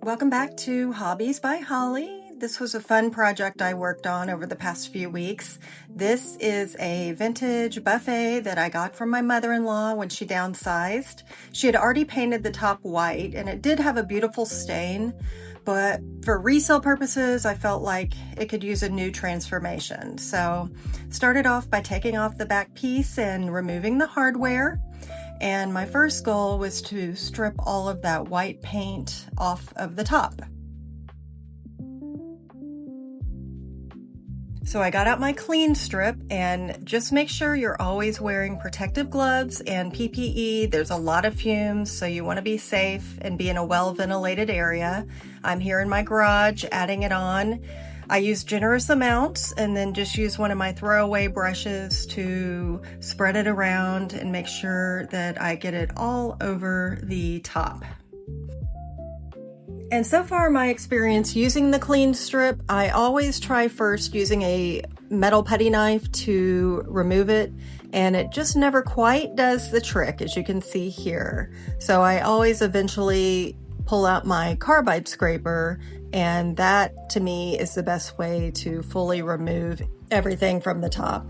Welcome back to Hobbies by Holly. This was a fun project I worked on over the past few weeks. This is a vintage buffet that I got from my mother-in-law when she downsized. She had already painted the top white and it did have a beautiful stain, but for resale purposes, I felt like it could use a new transformation. So started off by taking off the back piece and removing the hardware. And my first goal was to strip all of that white paint off of the top. So I got out my Klean Strip, and just make sure you're always wearing protective gloves and PPE. There's a lot of fumes, so you want to be safe and be in a well-ventilated area. I'm here in my garage adding it on. I use generous amounts and then just use one of my throwaway brushes to spread it around and make sure that I get it all over the top. And so far my experience using the Klean Strip, I always try first using a metal putty knife to remove it, and it just never quite does the trick, as you can see here. So I always eventually pull out my carbide scraper, and that to me is the best way to fully remove everything from the top.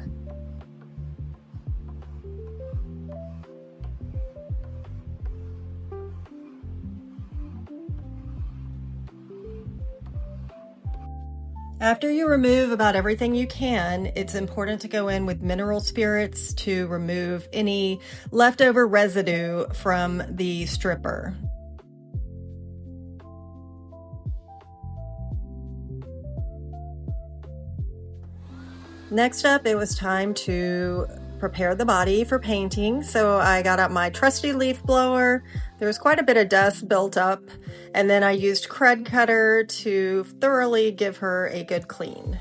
After you remove about everything you can, it's important to go in with mineral spirits to remove any leftover residue from the stripper. Next up, it was time to prepare the body for painting. So I got out my trusty leaf blower. There was quite a bit of dust built up, and then I used Crud Cutter to thoroughly give her a good clean.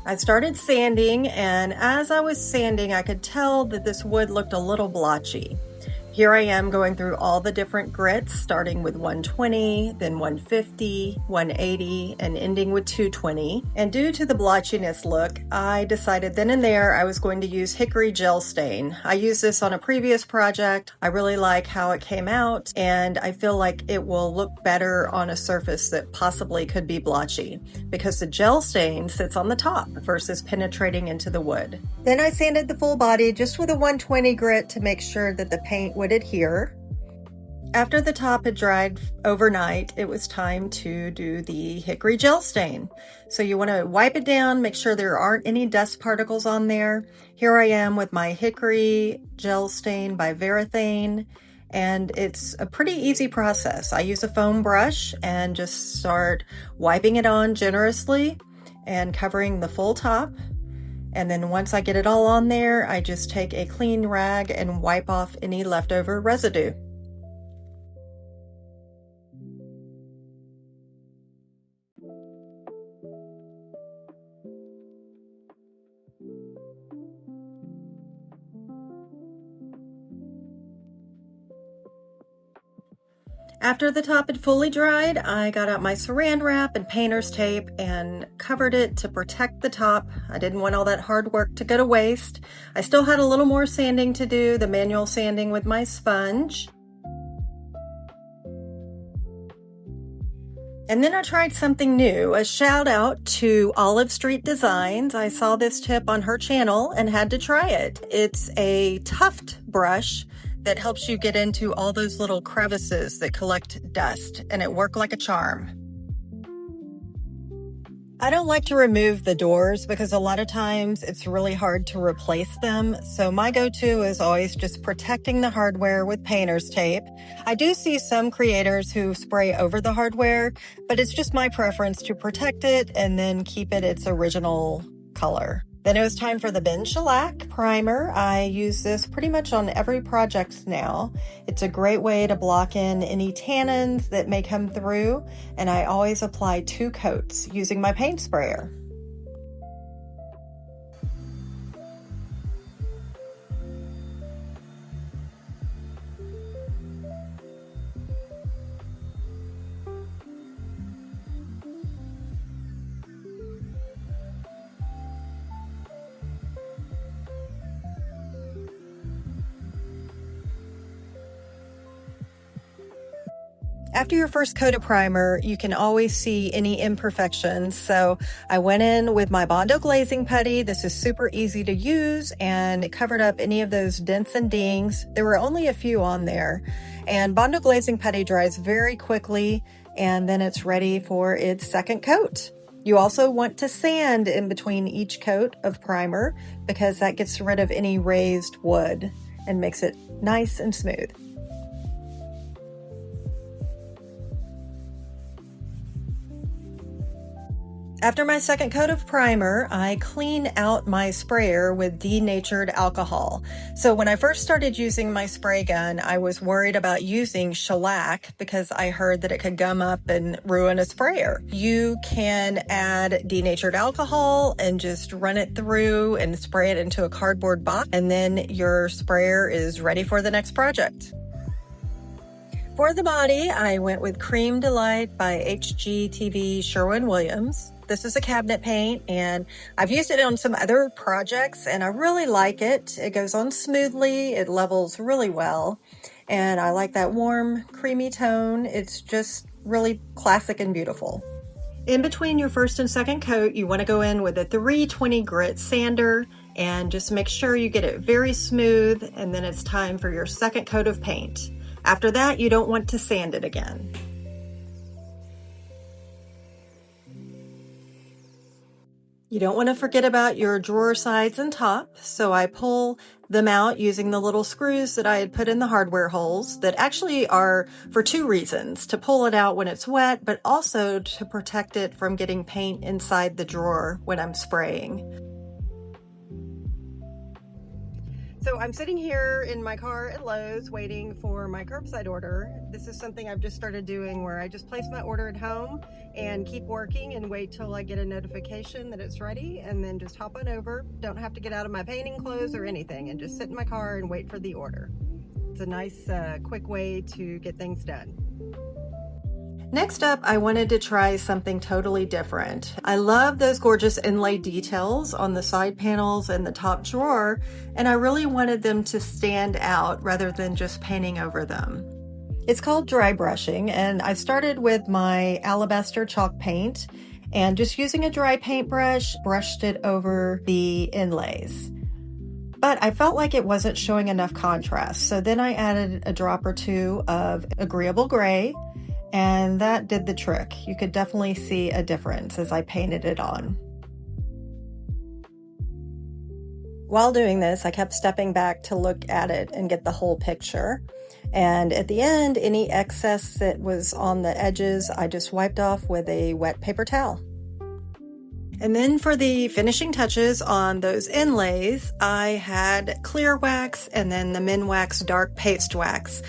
I started sanding, and as I was sanding, I could tell that this wood looked a little blotchy. Here I am going through all the different grits, starting with 120, then 150, 180, and ending with 220. And due to the blotchiness look, I decided then and there I was going to use hickory gel stain. I used this on a previous project. I really like how it came out, and I feel like it will look better on a surface that possibly could be blotchy, because the gel stain sits on the top versus penetrating into the wood. Then I sanded the full body just with a 120 grit to make sure that the paint would adhere. After the top had dried overnight, it was time to do the hickory gel stain. So you want to wipe it down, make sure there aren't any dust particles on there. Here I am with my hickory gel stain by Varathane, and it's a pretty easy process. I use a foam brush and just start wiping it on generously and covering the full top. And then once I get it all on there, I just take a clean rag and wipe off any leftover residue. After the top had fully dried, I got out my saran wrap and painter's tape and covered it to protect the top. I didn't want all that hard work to go to waste. I still had a little more sanding to do, the manual sanding with my sponge. And then I tried something new, a shout out to Olive Street Designs. I saw this tip on her channel and had to try it. It's a tuft brush that helps you get into all those little crevices that collect dust, and it worked like a charm. I don't like to remove the doors because a lot of times it's really hard to replace them. So my go-to is always just protecting the hardware with painter's tape. I do see some creators who spray over the hardware, but it's just my preference to protect it and then keep it its original color. Then it was time for the Ben Shellac primer. I use this pretty much on every project now. It's a great way to block in any tannins that may come through, and I always apply 2 coats using my paint sprayer. After your first coat of primer, you can always see any imperfections. So I went in with my Bondo glazing putty. This is super easy to use and it covered up any of those dents and dings. There were only a few on there. And Bondo glazing putty dries very quickly and then it's ready for its second coat. You also want to sand in between each coat of primer because that gets rid of any raised wood and makes it nice and smooth. After my second coat of primer, I clean out my sprayer with denatured alcohol. So when I first started using my spray gun, I was worried about using shellac because I heard that it could gum up and ruin a sprayer. You can add denatured alcohol and just run it through and spray it into a cardboard box, and then your sprayer is ready for the next project. For the body, I went with Cream Delight by HGTV Sherwin-Williams. This is a cabinet paint and I've used it on some other projects and I really like it. It goes on smoothly, it levels really well, and I like that warm, creamy tone. It's just really classic and beautiful. In between your first and second coat, you want to go in with a 320 grit sander and just make sure you get it very smooth, and then it's time for your second coat of paint. After that, you don't want to sand it again. You don't want to forget about your drawer sides and top, so I pull them out using the little screws that I had put in the hardware holes that actually are for two reasons: to pull it out when it's wet, but also to protect it from getting paint inside the drawer when I'm spraying. So I'm sitting here in my car at Lowe's waiting for my curbside order. This is something I've just started doing where I just place my order at home and keep working and wait till I get a notification that it's ready and then just hop on over. Don't have to get out of my painting clothes or anything and just sit in my car and wait for the order. It's a nice quick way to get things done. Next up, I wanted to try something totally different. I love those gorgeous inlay details on the side panels and the top drawer, and I really wanted them to stand out rather than just painting over them. It's called dry brushing, and I started with my Alabaster chalk paint and just using a dry paintbrush, brushed it over the inlays. But I felt like it wasn't showing enough contrast, so then I added a drop or two of Agreeable Gray, and that did the trick. You could definitely see a difference as I painted it on. While doing this, I kept stepping back to look at it and get the whole picture. And at the end, any excess that was on the edges, I just wiped off with a wet paper towel. And then for the finishing touches on those inlays, I had clear wax and then the Minwax dark paste wax.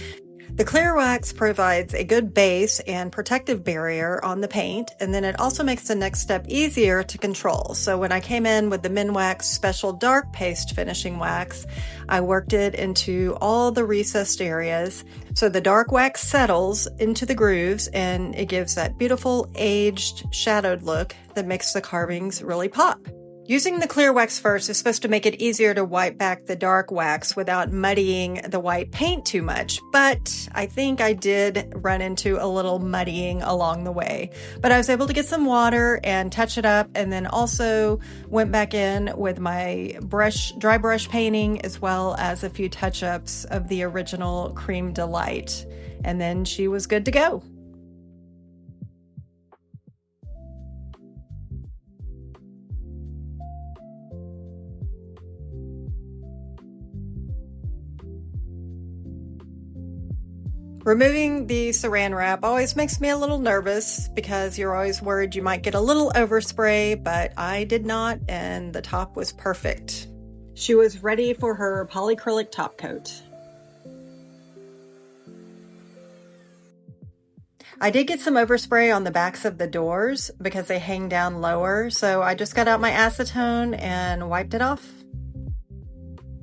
The clear wax provides a good base and protective barrier on the paint, and then it also makes the next step easier to control. So when I came in with the Minwax special dark paste finishing wax, I worked it into all the recessed areas. So the dark wax settles into the grooves and it gives that beautiful aged shadowed look that makes the carvings really pop. Using the clear wax first is supposed to make it easier to wipe back the dark wax without muddying the white paint too much, but I think I did run into a little muddying along the way. But I was able to get some water and touch it up, and then also went back in with my dry brush painting as well as a few touch-ups of the original Cream Delight, and then she was good to go. Removing the saran wrap always makes me a little nervous because you're always worried you might get a little overspray, but I did not, and the top was perfect. She was ready for her polycrylic top coat. I did get some overspray on the backs of the doors because they hang down lower, so I just got out my acetone and wiped it off.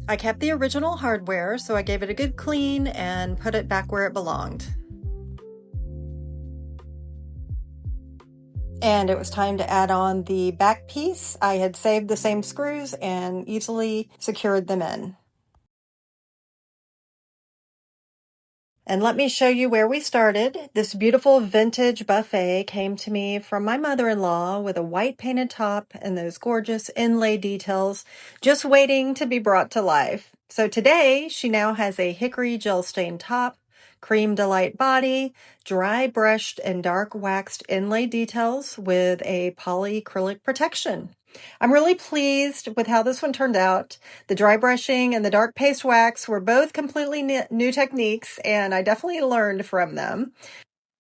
I kept the original hardware, so I gave it a good clean and put it back where it belonged. And it was time to add on the back piece. I had saved the same screws and easily secured them in. And let me show you where we started. This beautiful vintage buffet came to me from my mother-in-law with a white painted top and those gorgeous inlay details just waiting to be brought to life. So today she now has a hickory gel stained top, cream delight body, dry brushed and dark waxed inlay details with a polycrylic protection. I'm really pleased with how this one turned out. The dry brushing and the dark paste wax were both completely new techniques, and I definitely learned from them.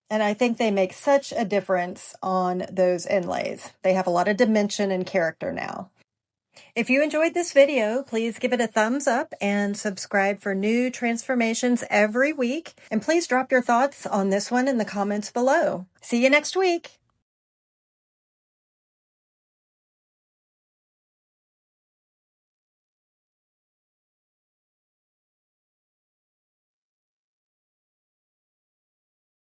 And I think they make such a difference on those inlays. They have a lot of dimension and character now. If you enjoyed this video, please give it a thumbs up and subscribe for new transformations every week. And please drop your thoughts on this one in the comments below. See you next week.